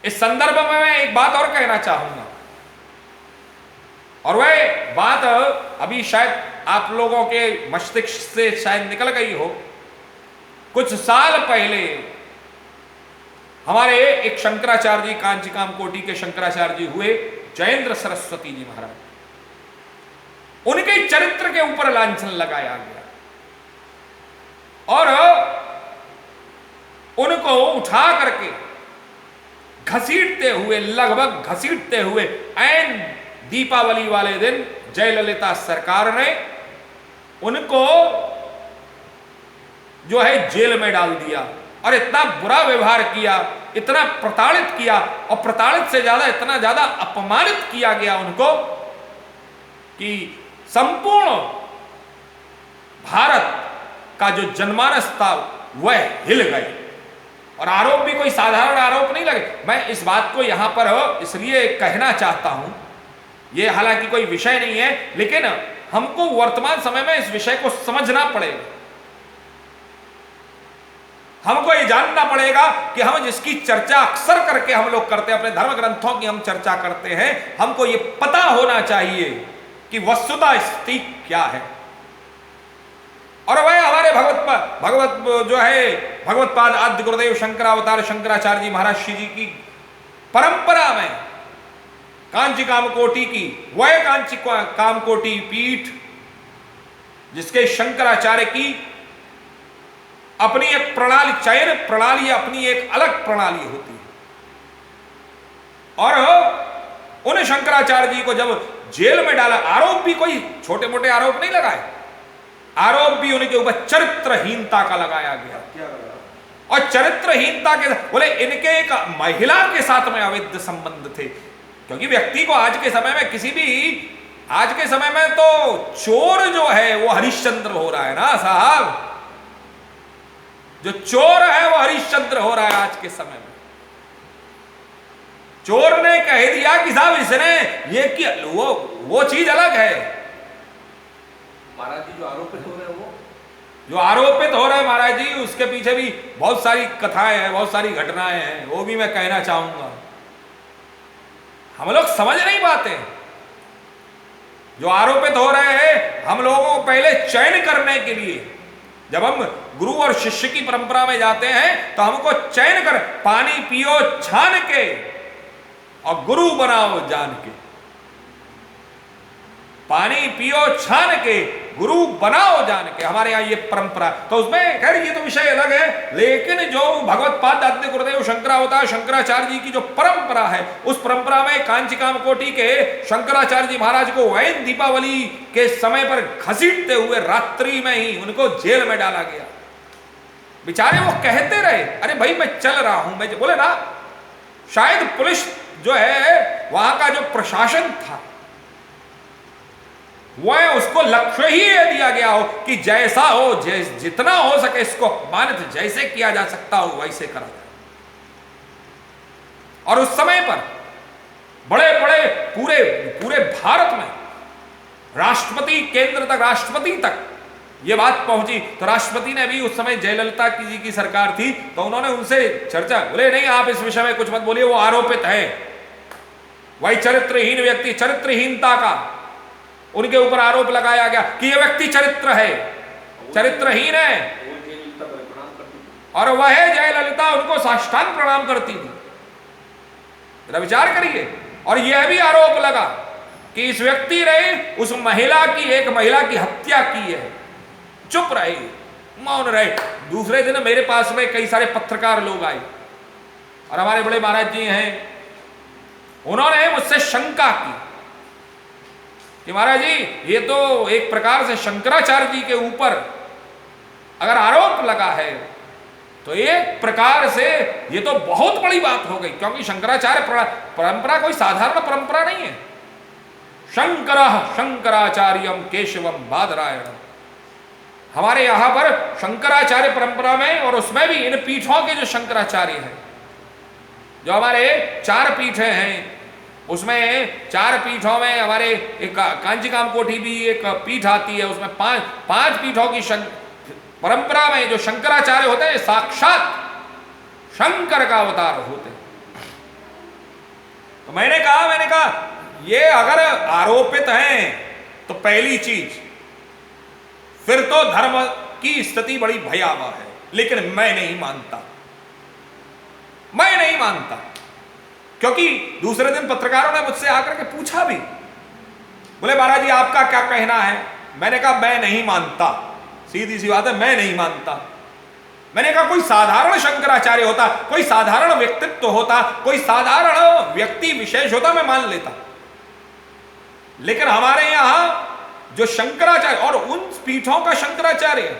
इस संदर्भ में मैं एक बात और कहना चाहूंगा, और वह बात अभी शायद आप लोगों के मस्तिष्क से शायद निकल गई हो। कुछ साल पहले हमारे एक शंकराचार्य जी, कांची कामकोटि के शंकराचार्य जी हुए, जयेंद्र सरस्वती जी महाराज, उनके चरित्र के ऊपर लांछन लगाया गया और उनको उठा करके घसीटते हुए, लगभग घसीटते हुए, ऐन दीपावली वाले दिन जयललिता सरकार ने उनको जो है जेल में डाल दिया और इतना बुरा व्यवहार किया, इतना प्रताड़ित किया, और प्रताड़ित से ज्यादा इतना ज्यादा अपमानित किया गया उनको कि संपूर्ण भारत का जो जनमानस था वह हिल गए। और आरोप भी कोई साधारण आरोप नहीं लगे। मैं इस बात को यहां पर इसलिए कहना चाहता हूं, यह हालांकि कोई विषय नहीं है, लेकिन हमको वर्तमान समय में इस विषय को समझना पड़ेगा। हमको ये जानना पड़ेगा कि हम जिसकी चर्चा अक्सर करके हम लोग करते हैं, अपने धर्म ग्रंथों की हम चर्चा करते हैं, हमको ये पता होना चाहिए कि वस्तुतः स्थिति क्या है। और वह हमारे भगवत जो है भगवत्पाद आद्य गुरुदेव शंकरावतार शंकराचार्य जी महाराज श्री जी की परंपरा में कांची कामकोटि की, वह कांची कामकोटि पीठ जिसके शंकराचार्य की अपनी एक प्रणाली, चयन प्रणाली, अपनी एक अलग प्रणाली होती है। और उन शंकराचार्य जी को जब जेल में डाला, आरोप भी कोई छोटे मोटे आरोप नहीं लगाए, आरोप भी उनके ऊपर चरित्रहीनता का लगाया गया। और चरित्रहीनता के बोले इनके एक महिला के साथ में अवैध संबंध थे, क्योंकि व्यक्ति को आज के समय में किसी भी, आज के समय में तो चोर जो है वो हरिश्चंद्र हो रहा है ना साहब, जो चोर है वो हरिश्चंद्र हो रहा है आज के समय में। चोर ने कह दिया कि साहब इसने ये किया, वो चीज अलग है। महाराज जी जो आरोपित हो रहे हैं, वो जो आरोपित हो रहे हैं महाराज जी, उसके पीछे भी बहुत सारी कथाएं हैं, बहुत सारी घटनाएं हैं, वो भी मैं कहना चाहूंगा। हम लोग समझ नहीं पाते। जो आरोपित हो रहे हैं, हम लोगों को पहले चयन करने के लिए, जब हम गुरु और शिष्य की परंपरा में जाते हैं तो हमको चयन कर, पानी पियो छान के और गुरु बनाओ जान के, पानी पियो छान के गुरु बनाओ जान के, हमारे यहाँ ये परंपरा। तो उसमें खैर ये तो विषय अलग है, लेकिन जो भगवत्पाद आद्य गुरुदेव शंकरावतार शंकराचार्य जी की जो परंपरा है, उस परंपरा में कांची कामकोटि के शंकराचार्य जी महाराज को वैन दीपावली के समय पर घसीटते हुए रात्रि में ही उनको जेल में डाला गया। बेचारे वो कहते रहे, अरे भाई मैं चल रहा हूं, मैं बोले ना, शायद पुलिस जो है वहां का जो प्रशासन था वह उसको लक्ष्य ही ये दिया गया हो कि जैसा हो, जितना हो सके इसको अपमानित जैसे किया जा सकता हो वैसे करा जाए। और उस समय पर बड़े बड़े पूरे भारत में राष्ट्रपति, केंद्र तक, राष्ट्रपति तक ये बात पहुंची। तो राष्ट्रपति ने भी उस समय जयललिता जी की सरकार थी, तो उन्होंने उनसे चर्चा, बोले नहीं आप इस विषय में कुछ मत बोलिए, वो आरोपित है, वही चरित्रहीन व्यक्ति, चरित्रहीनता का उनके ऊपर आरोप लगाया गया कि यह व्यक्ति चरित्र है, चरित्रहीन है। और वह जयललिता उनको साष्टांग प्रणाम करती थी। जरा विचार करिए। और यह भी आरोप लगा कि इस व्यक्ति ने उस महिला की, एक महिला की हत्या की है। चुप रहे, मौन रहे। दूसरे दिन मेरे पास में कई सारे पत्रकार लोग आए और हमारे बड़े महाराज जी हैं, उन्होंने मुझसे शंका की कि महाराज जी ये तो एक प्रकार से शंकराचार्य जी के ऊपर अगर आरोप लगा है तो एक प्रकार से ये तो बहुत बड़ी बात हो गई, क्योंकि शंकराचार्य परंपरा कोई साधारण परंपरा नहीं है। शंकरः शंकराचार्यम केशवम बादरायणम, हमारे यहां पर शंकराचार्य परंपरा में, और उसमें भी इन पीठों के जो शंकराचार्य हैं, जो हमारे 4 पीठें हैं, उसमें 4 पीठों में हमारे एक कांची कामकोटि भी एक पीठ आती है, उसमें 5 पीठों की परंपरा में जो शंकराचार्य होते हैं साक्षात शंकर का अवतार होते हैं। तो मैंने कहा ये अगर आरोपित हैं तो पहली चीज फिर तो धर्म की स्थिति बड़ी भयावह है, लेकिन मैं नहीं मानता, क्योंकि दूसरे दिन पत्रकारों ने मुझसे आकर के पूछा भी, बोले महाराज जी आपका क्या कहना है? मैंने कहा मैं नहीं मानता, सीधी सी बात है, मैं नहीं मानता। मैंने कहा कोई साधारण शंकराचार्य होता, कोई साधारण व्यक्तित्व होता, कोई साधारण व्यक्ति विशेष होता, मैं मान लेता, लेकिन हमारे यहां जो शंकराचार्य और उन पीठों का शंकराचार्य,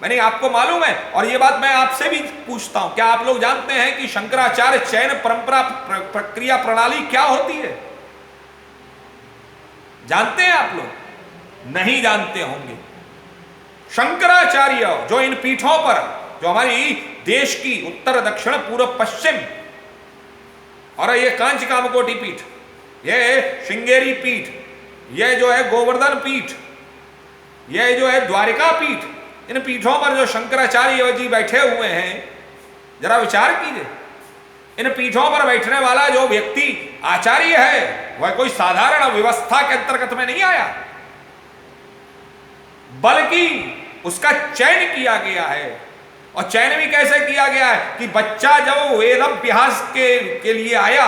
मैंने आपको मालूम है, और ये बात मैं आपसे भी पूछता हूं, क्या आप लोग जानते हैं कि शंकराचार्य चयन परंपरा प्रक्रिया प्रणाली क्या होती है? जानते हैं आप लोग? नहीं जानते होंगे। शंकराचार्य जो इन पीठों पर, जो हमारी देश की उत्तर दक्षिण पूर्व पश्चिम, और ये कांच कामकोटि पीठ, ये श्रृंगेरी पीठ, ये जो है गोवर्धन पीठ, ये जो है द्वारिका पीठ, इन पीठों पर जो शंकराचार्य जी बैठे हुए हैं, जरा विचार कीजिए, इन पीठों पर बैठने वाला जो व्यक्ति आचार्य है वह कोई साधारण व्यवस्था के अंतर्गत में नहीं आया, बल्कि उसका चयन किया गया है। और चयन भी कैसे किया गया है कि बच्चा जब वेद अभ्यास के लिए आया,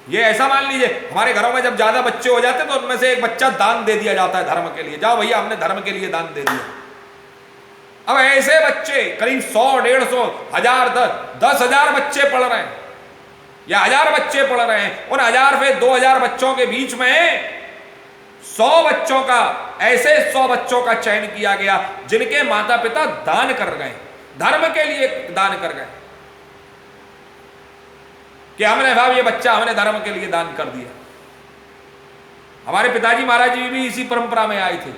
ये ऐसा मान लीजिए हमारे घरों में जब ज्यादा बच्चे हो जाते हैं तो उनमें से एक बच्चा दान दे दिया जाता है धर्म के लिए, जाओ भैया हमने धर्म के लिए दान दे दिया। अब ऐसे बच्चे करीब 100, 150, 1000, 10,000 बच्चे पढ़ रहे हैं या 1000 बच्चे पढ़ रहे हैं, उन 1000 से 2000 बच्चों के बीच में 100 बच्चों का, ऐसे 100 बच्चों का चयन किया गया जिनके माता पिता दान कर गए, धर्म के लिए दान कर गए, कि हमने साहब ये बच्चा हमने धर्म के लिए दान कर दिया। हमारे पिताजी महाराज जी भी इसी परंपरा में आए थे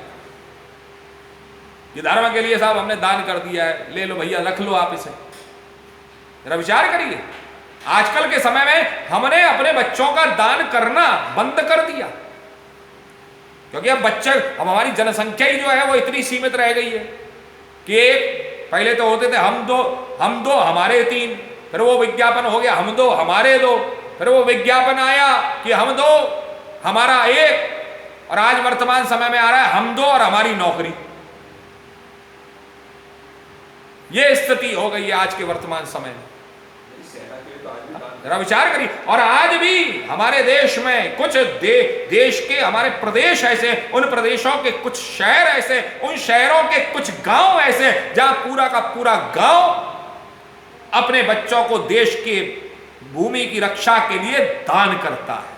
कि धर्म के लिए साहब हमने दान कर दिया है, ले लो भैया रख लो आप इसे। जरा विचार करिए, आजकल के समय में हमने अपने बच्चों का दान करना बंद कर दिया, क्योंकि अब बच्चे, अब हमारी जनसंख्या ही जो है वो इतनी सीमित रह गई है कि एक पहले तो होते थे हम दो हमारे 3, फिर वो विज्ञापन हो गया हम 2 हमारे 2, फिर वो विज्ञापन आया कि हम 2 हमारा 1, और आज वर्तमान समय में आ रहा है हम 2 और हमारी नौकरी। ये स्थिति हो गई है आज के वर्तमान समय में। जरा विचार करिए, और आज भी हमारे देश में कुछ देश के हमारे प्रदेश ऐसे, उन प्रदेशों के कुछ शहर ऐसे, उन शहरों के कुछ गांव ऐसे जहां पूरा का पूरा गांव अपने बच्चों को देश के भूमि की रक्षा के लिए दान करता है,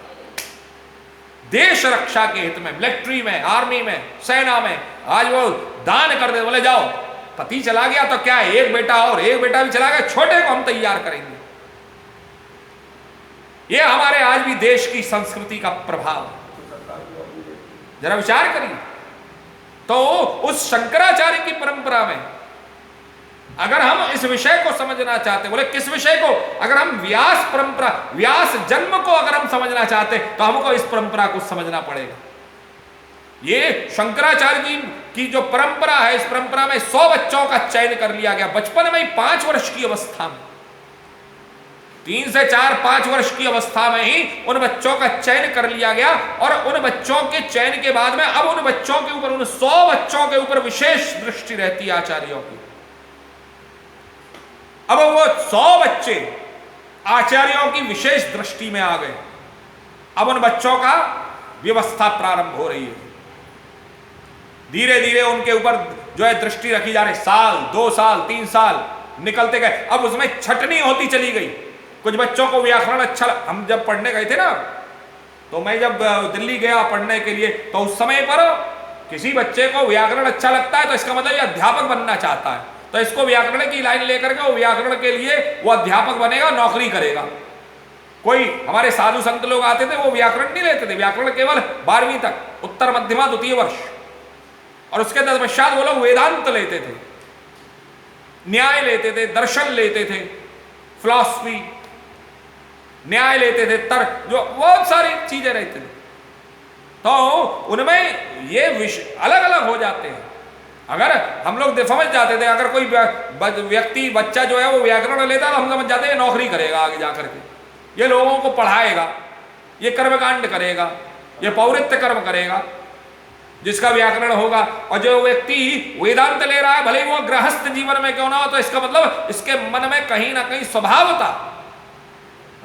देश रक्षा के हित में, मिलिट्री में, आर्मी में, सेना में, आज वो दान कर दे, बोले जाओ पति चला गया तो क्या है, एक बेटा और, एक बेटा भी चला गया, छोटे को हम तैयार करेंगे। ये हमारे आज भी देश की संस्कृति का प्रभाव है। जरा विचार करिए, तो उस शंकराचार्य की परंपरा में अगर हम इस विषय को समझना चाहते, बोले किस विषय को, अगर हम व्यास परंपरा, व्यास जन्म को अगर हम समझना चाहते तो हमको इस परंपरा को समझना पड़ेगा। ये शंकराचार्य जी की जो परंपरा है, इस परंपरा में 100 बच्चों का चयन कर लिया गया बचपन में ही, 5 वर्ष की अवस्था में, 3 से 4, 5 वर्ष की अवस्था में ही उन बच्चों का चयन कर लिया गया। और उन बच्चों के चयन के बाद में अब उन बच्चों के ऊपर, उन 100 बच्चों के ऊपर विशेष दृष्टि रहती है आचार्यों की। अब वो 100 बच्चे आचार्यों की विशेष दृष्टि में आ गए। अब उन बच्चों का व्यवस्था प्रारंभ हो रही है, धीरे धीरे उनके ऊपर जो है दृष्टि रखी जा रही, साल 2 साल 3 साल निकलते गए। अब उसमें छटनी होती चली गई। कुछ बच्चों को व्याकरण अच्छा, हम जब पढ़ने गए थे ना, तो मैं जब दिल्ली गया पढ़ने के लिए, तो उस समय पर किसी बच्चे को व्याकरण अच्छा लगता है तो इसका मतलब ये अध्यापक बनना चाहता है, तो इसको व्याकरण की लाइन लेकर के वो व्याकरण के लिए वो अध्यापक बनेगा, नौकरी करेगा। कोई हमारे साधु संत लोग आते थे, वो व्याकरण नहीं लेते थे, व्याकरण केवल 12वीं तक, उत्तर मध्यमा द्वितीय वर्ष, और उसके तत्पश्चात वो लोग वेदांत लेते थे, न्याय लेते थे, दर्शन लेते थे, फिलॉसफी, न्याय लेते थे, तर्क, जो बहुत सारी चीजें रहती थी। तो उनमें ये विषय अलग अलग हो जाते हैं। अगर हम लोग समझ जाते थे, अगर कोई व्यक्ति बच्चा जो है वो व्याकरण लेता तो हम समझ जाते हैं नौकरी करेगा आगे जाकर के, ये लोगों को पढ़ाएगा, ये कर्मकांड करेगा, ये पौरित्र कर्म करेगा जिसका व्याकरण होगा। और जो व्यक्ति वेदांत ले रहा है, भले वो गृहस्थ जीवन में क्यों ना हो, तो इसका मतलब इसके मन में कहीं ना कहीं स्वभावता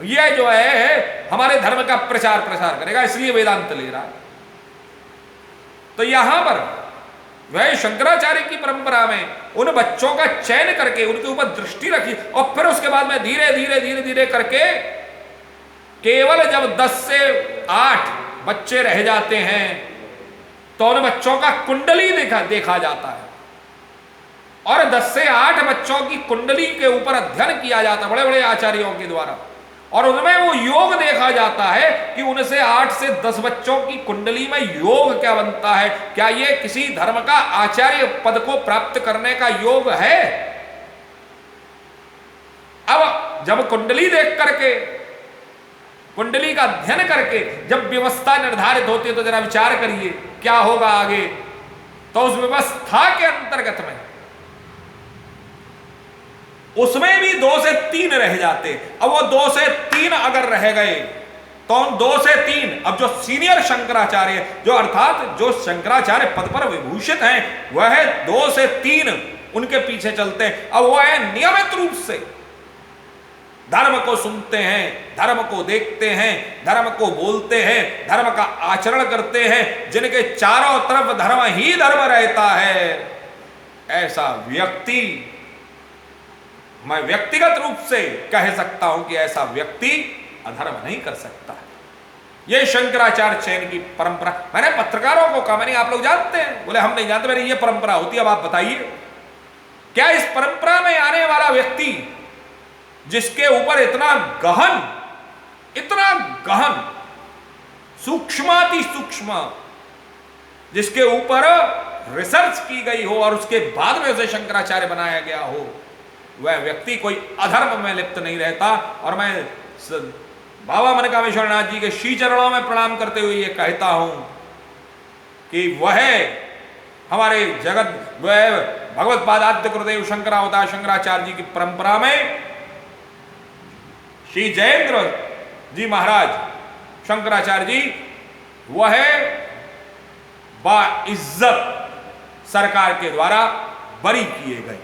ये जो है हमारे धर्म का प्रचार प्रसार करेगा, इसलिए वेदांत ले रहा है। तो यहां पर वह शंकराचार्य की परंपरा में उन बच्चों का चयन करके उनके ऊपर दृष्टि रखी, और फिर उसके बाद में धीरे धीरे धीरे धीरे करके केवल जब 10 से 8 बच्चे रह जाते हैं तो उन बच्चों का कुंडली देखा जाता है, और 10 से 8 बच्चों की कुंडली के ऊपर अध्ययन किया जाता है बड़े बड़े आचार्यों के द्वारा, और उनमें वो योग देखा जाता है कि उनसे 8 से 10 बच्चों की कुंडली में योग क्या बनता है, क्या ये किसी धर्म का आचार्य पद को प्राप्त करने का योग है। अब जब कुंडली देख करके, कुंडली का अध्ययन करके जब व्यवस्था निर्धारित होती है, तो जरा विचार करिए क्या होगा आगे। तो उस व्यवस्था के अंतर्गत में उसमें भी 2 से 3 रह जाते। अब वो 2 से 3 अगर रह गए तो उन 2 से 3, अब जो सीनियर शंकराचार्य, जो अर्थात जो शंकराचार्य पद पर विभूषित हैं, वह 2 से 3 उनके पीछे चलते हैं। अब वह नियमित रूप से धर्म को सुनते हैं, धर्म को देखते हैं, धर्म को बोलते हैं, धर्म का आचरण करते हैं, जिनके चारों तरफ धर्म ही धर्म रहता है। ऐसा व्यक्ति, मैं व्यक्तिगत रूप से कह सकता हूं कि ऐसा व्यक्ति अधर्म नहीं कर सकता। यह शंकराचार्य चयन की परंपरा। मैंने पत्रकारों को कहा, मैंने आप लोग जानते हैं? बोले हम नहीं जानते। मेरी ये परंपरा होती है। अब आप बताइए, क्या इस परंपरा में आने वाला व्यक्ति जिसके ऊपर इतना गहन सूक्ष्माति सूक्ष्म, जिसके ऊपर रिसर्च की गई हो और उसके बाद में उसे शंकराचार्य बनाया गया हो, वह व्यक्ति कोई अधर्म में लिप्त नहीं रहता। और मैं बाबा मनकामेश्वरनाथ जी के श्री चरणों में प्रणाम करते हुए ये कहता हूं कि वह हमारे जगत वह भगवत पादाद्य गुरुदेव शंकरावतार शंकराचार्य जी की परंपरा में श्री जयेंद्र जी महाराज शंकराचार्य जी वह बाइज्जत सरकार के द्वारा बरी किए गए।